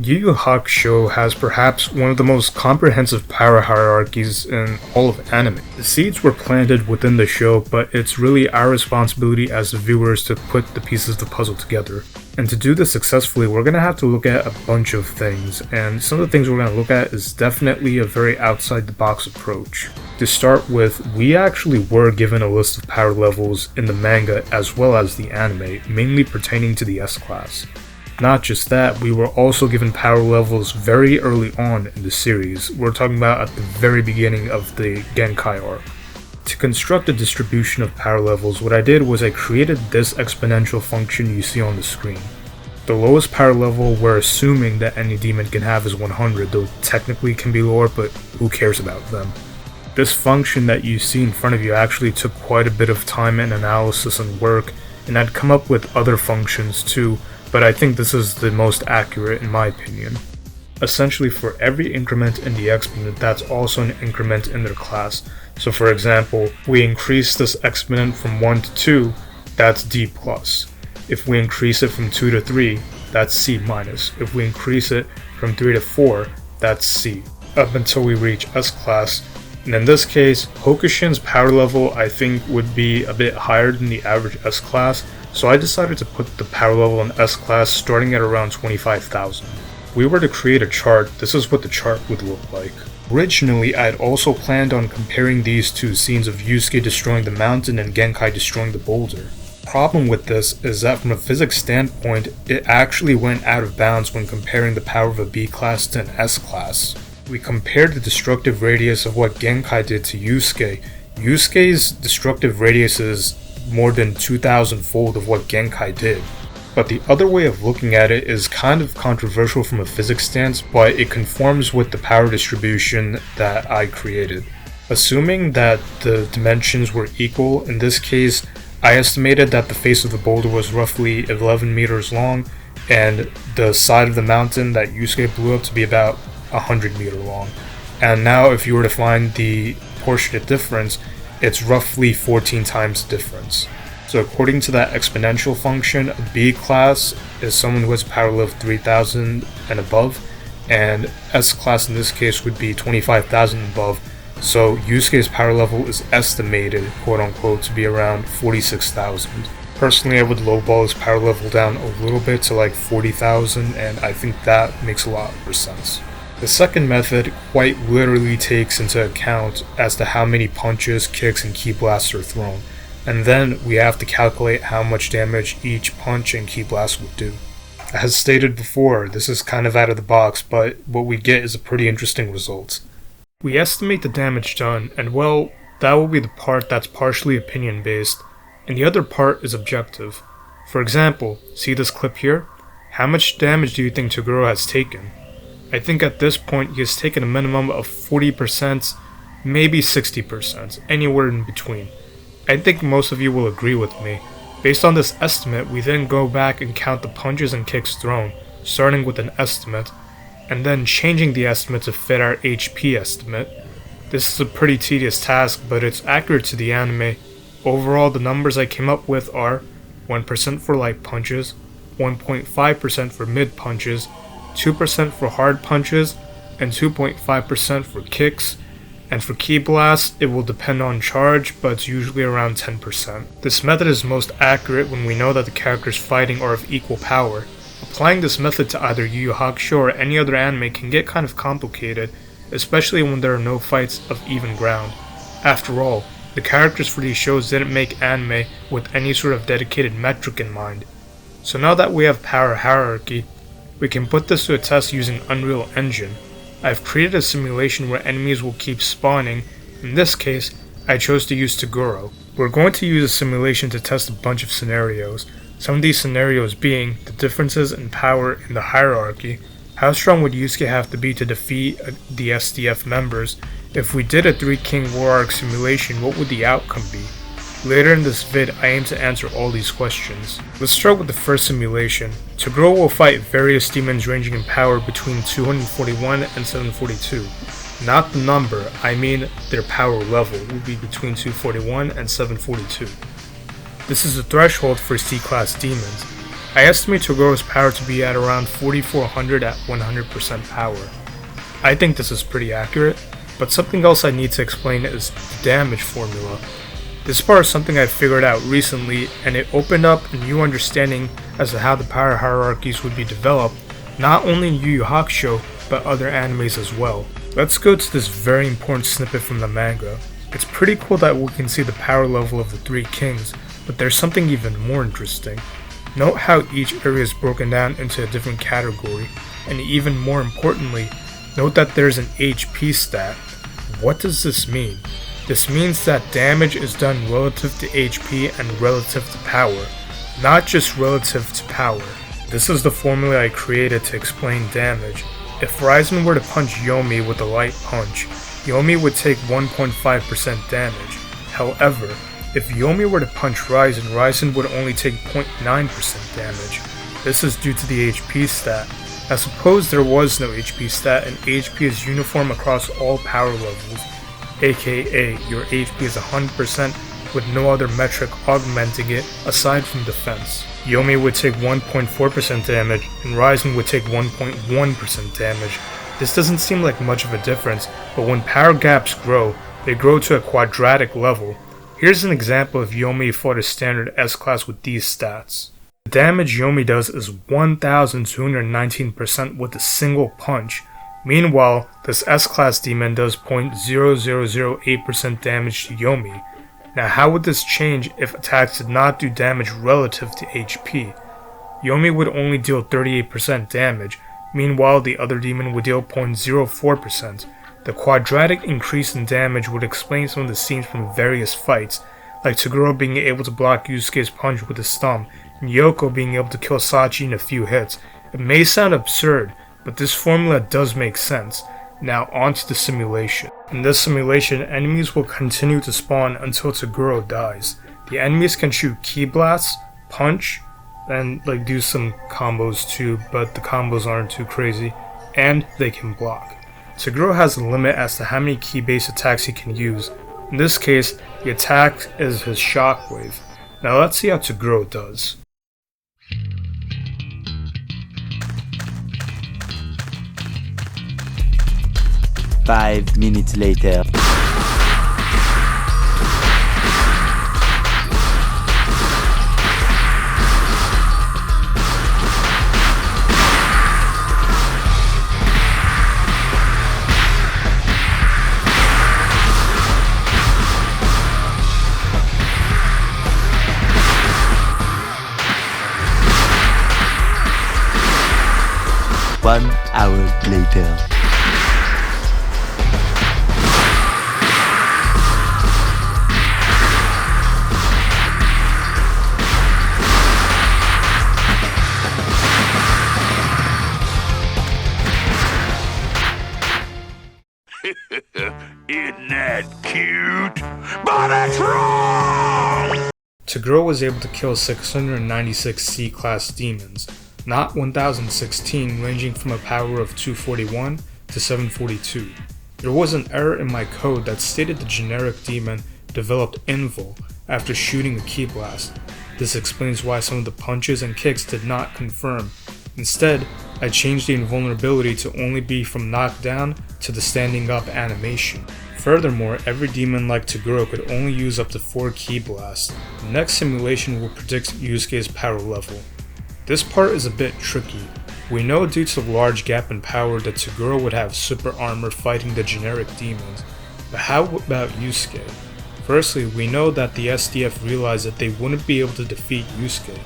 Yu Yu Hakusho has perhaps one of the most comprehensive power hierarchies in all of anime. The seeds were planted within the show, but it's really our responsibility as the viewers to put the pieces of the puzzle together. And to do this successfully, we're going to have to look at a bunch of things, and some of the things we're going to look at is definitely a very outside-the-box approach. To start with, we actually were given a list of power levels in the manga as well as the anime, mainly pertaining to the S-class. Not just that, we were also given power levels very early on in the series. We're talking about at the very beginning of the Genkai arc. To construct a distribution of power levels, what I did was I created this exponential function you see on the screen. The lowest power level we're assuming that any demon can have is 100, though technically it can be lower, but who cares about them. This function that you see in front of you actually took quite a bit of time and analysis and work, and I'd come up with other functions too, but I think this is the most accurate in my opinion. Essentially, for every increment in the exponent, that's also an increment in their class. So for example, we increase this exponent from 1 to 2, that's D+. If we increase it from 2 to 3, that's C-. If we increase it from 3 to 4, that's C, up until we reach S-class. And in this case, Hokushin's power level I think would be a bit higher than the average S-class, so I decided to put the power level in S-class starting at around 25,000. If we were to create a chart, this is what the chart would look like. Originally, I had also planned on comparing these two scenes of Yusuke destroying the mountain and Genkai destroying the boulder. The problem with this is that from a physics standpoint, it actually went out of bounds when comparing the power of a B-class to an S-class. We compared the destructive radius of what Genkai did to Yusuke. Yusuke's destructive radius is more than 2,000-fold of what Genkai did. But the other way of looking at it is kind of controversial from a physics stance, but it conforms with the power distribution that I created. Assuming that the dimensions were equal, in this case, I estimated that the face of the boulder was roughly 11 meters long, and the side of the mountain that Yusuke blew up to be about 100 meters long. And now if you were to find the proportionate difference, it's roughly 14 times the difference. So according to that exponential function, a B class is someone who has a power level of 3,000 and above, and S class in this case would be 25,000 and above. So Yusuke's power level is estimated, quote unquote, to be around 46,000. Personally, I would lowball his power level down a little bit to like 40,000, and I think that makes a lot more sense. The second method quite literally takes into account as to how many punches, kicks, and ki blasts are thrown, and then we have to calculate how much damage each punch and ki blast would do. As stated before, this is kind of out of the box, but what we get is a pretty interesting result. We estimate the damage done, and well, that will be the part that's partially opinion based, and the other part is objective. For example, see this clip here? How much damage do you think Toguro has taken? I think at this point he has taken a minimum of 40%, maybe 60%, anywhere in between. I think most of you will agree with me. Based on this estimate, we then go back and count the punches and kicks thrown, starting with an estimate, and then changing the estimate to fit our HP estimate. This is a pretty tedious task, but it's accurate to the anime. Overall, the numbers I came up with are 1% for light punches, 1.5% for mid punches, 2% for hard punches, and 2.5% for kicks, and for ki blasts, it will depend on charge, but it's usually around 10%. This method is most accurate when we know that the characters fighting are of equal power. Applying this method to either Yu Yu Hakusho or any other anime can get kind of complicated, especially when there are no fights of even ground. After all, the characters for these shows didn't make anime with any sort of dedicated metric in mind. So now that we have power hierarchy, we can put this to a test using Unreal Engine. I've created a simulation where enemies will keep spawning. In this case, I chose to use Toguro. We're going to use a simulation to test a bunch of scenarios. Some of these scenarios being the differences in power in the hierarchy. How strong would Yusuke have to be to defeat the SDF members? If we did a 3 King War Arc simulation, what would the outcome be? Later in this vid, I aim to answer all these questions. Let's start with the first simulation. Toguro will fight various demons ranging in power between 241 and 742. Not the number, I mean their power level will be between 241 and 742. This is the threshold for C-class demons. I estimate Togoro's power to be at around 4400 at 100% power. I think this is pretty accurate, but something else I need to explain is the damage formula. This part is something I figured out recently, and it opened up a new understanding as to how the power hierarchies would be developed, not only in Yu Yu Hakusho, but other animes as well. Let's go to this very important snippet from the manga. It's pretty cool that we can see the power level of the three kings, but there's something even more interesting. Note how each area is broken down into a different category, and even more importantly, note that there's an HP stat. What does this mean? This means that damage is done relative to HP and relative to power, not just relative to power. This is the formula I created to explain damage. If Ryzen were to punch Yomi with a light punch, Yomi would take 1.5% damage. However, if Yomi were to punch Ryzen, Ryzen would only take 0.9% damage. This is due to the HP stat. Now suppose there was no HP stat and HP is uniform across all power levels, aka your HP is 100% with no other metric augmenting it aside from defense. Yomi would take 1.4% damage and Ryzen would take 1.1% damage. This doesn't seem like much of a difference, but when power gaps grow, they grow to a quadratic level. Here's an example if Yomi fought a standard S-class with these stats. The damage Yomi does is 1219% with a single punch. Meanwhile, this S-class demon does 0.0008% damage to Yomi. Now how would this change if attacks did not do damage relative to HP? Yomi would only deal 38% damage, meanwhile the other demon would deal 0.04%. The quadratic increase in damage would explain some of the scenes from various fights, like Toguro being able to block Yusuke's punch with his thumb, and Yoko being able to kill Sachi in a few hits. It may sound absurd, but this formula does make sense. Now onto the simulation. In this simulation, enemies will continue to spawn until Toguro dies. The enemies can shoot ki blasts, punch, and do some combos too, but the combos aren't too crazy, and they can block. Toguro has a limit as to how many ki-based attacks he can use. In this case, the attack is his shockwave. Now let's see how Toguro does. Five minutes later. One hour later. Isn't that cute? But it's wrong! Toguro was able to kill 696 C-class demons, not 1016, ranging from a power of 241 to 742. There was an error in my code that stated the generic demon developed invul after shooting a ki blast. This explains why some of the punches and kicks did not confirm. Instead, I changed the invulnerability to only be from knockdown to the standing up animation. Furthermore, every demon like Toguro could only use up to 4 ki blasts. The next simulation will predict Yusuke's power level. This part is a bit tricky. We know due to the large gap in power that Toguro would have super armor fighting the generic demons, but how about Yusuke? Firstly, we know that the SDF realized that they wouldn't be able to defeat Yusuke,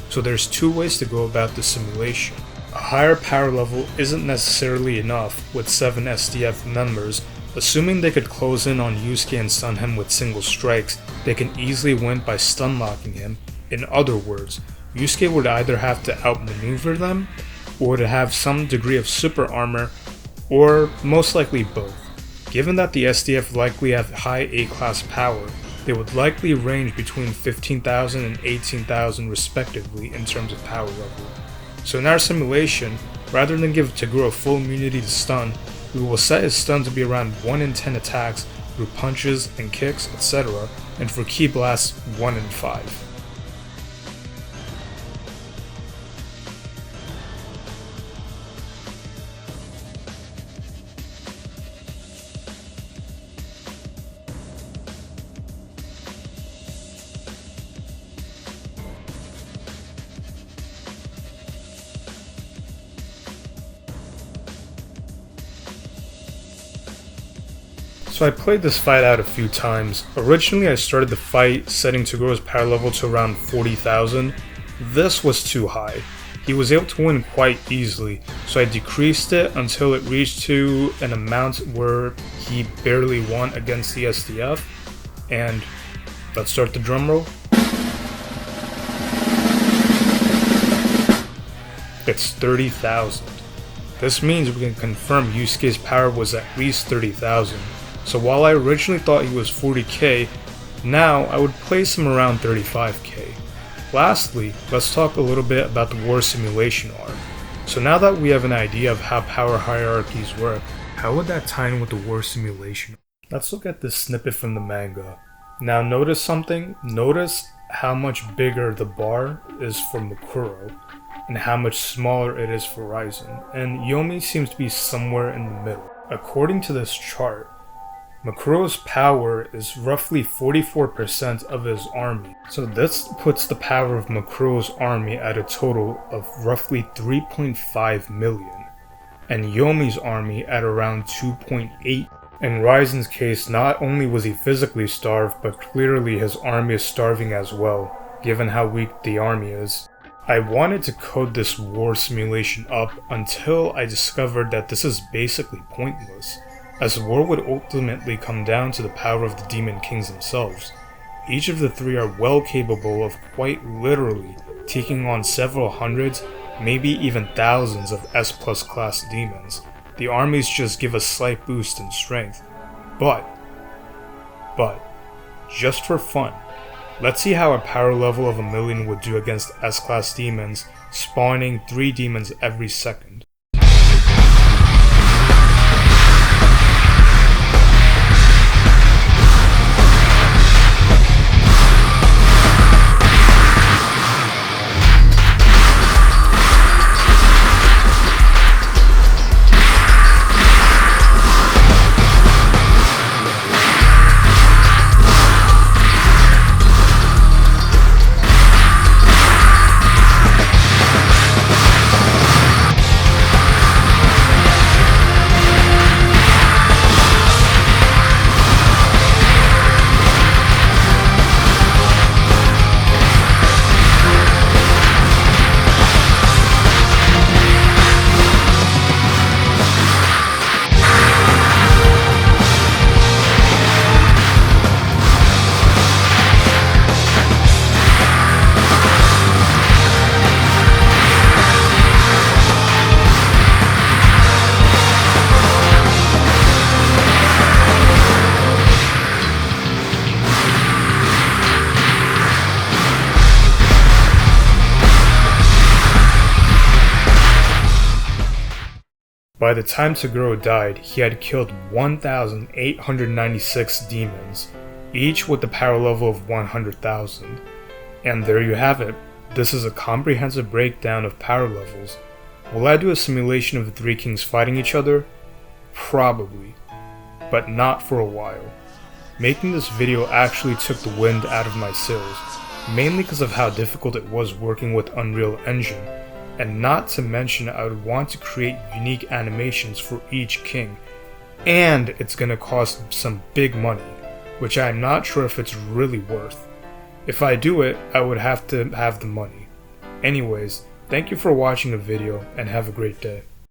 so there's two ways to go about the simulation. A higher power level isn't necessarily enough with 7 SDF members. Assuming they could close in on Yusuke and stun him with single strikes, they can easily win by stun locking him. In other words, Yusuke would either have to outmaneuver them, or to have some degree of super armor, or most likely both. Given that the SDF likely have high A-class power, they would likely range between 15,000 and 18,000 respectively in terms of power level. So in our simulation, rather than give Toguro full immunity to stun, we will set his stun to be around 1 in 10 attacks through punches and kicks, etc., and for ki blasts 1 in 5. So I played this fight out a few times. Originally I started the fight setting Togoro's power level to around 40,000. This was too high. He was able to win quite easily, so I decreased it until it reached to an amount where he barely won against the SDF. And let's start the drum roll. It's 30,000. This means we can confirm Yusuke's power was at least 30,000. So while I originally thought he was 40k, now I would place him around 35k. Lastly, let's talk a little bit about the war simulation arc. So now that we have an idea of how power hierarchies work, how would that tie in with the war simulation? Let's look at this snippet from the manga. Now notice something. Notice how much bigger the bar is for Makuro and how much smaller it is for Ryzen, and Yomi seems to be somewhere in the middle. According to this chart, Makuro's power is roughly 44% of his army, so this puts the power of Makuro's army at a total of roughly 3.5 million, and Yomi's army at around 2.8. In Ryzen's case, not only was he physically starved, but clearly his army is starving as well, given how weak the army is. I wanted to code this war simulation up until I discovered that this is basically pointless, as the war would ultimately come down to the power of the Demon Kings themselves. Each of the three are well capable of quite literally taking on several hundreds, maybe even thousands of S+ class demons. The armies just give a slight boost in strength. But, just for fun, let's see how a power level of 1,000,000 would do against S-class demons, spawning 3 demons every second. By the time Toguro died, he had killed 1,896 demons, each with the power level of 100,000. And there you have it. This is a comprehensive breakdown of power levels. Will I do a simulation of the three kings fighting each other? Probably, but not for a while. Making this video actually took the wind out of my sails, mainly because of how difficult it was working with Unreal Engine. And not to mention, I would want to create unique animations for each king, and it's gonna cost some big money, which I'm not sure if it's really worth. If I do it, I would have to have the money. Anyways, thank you for watching the video, and have a great day.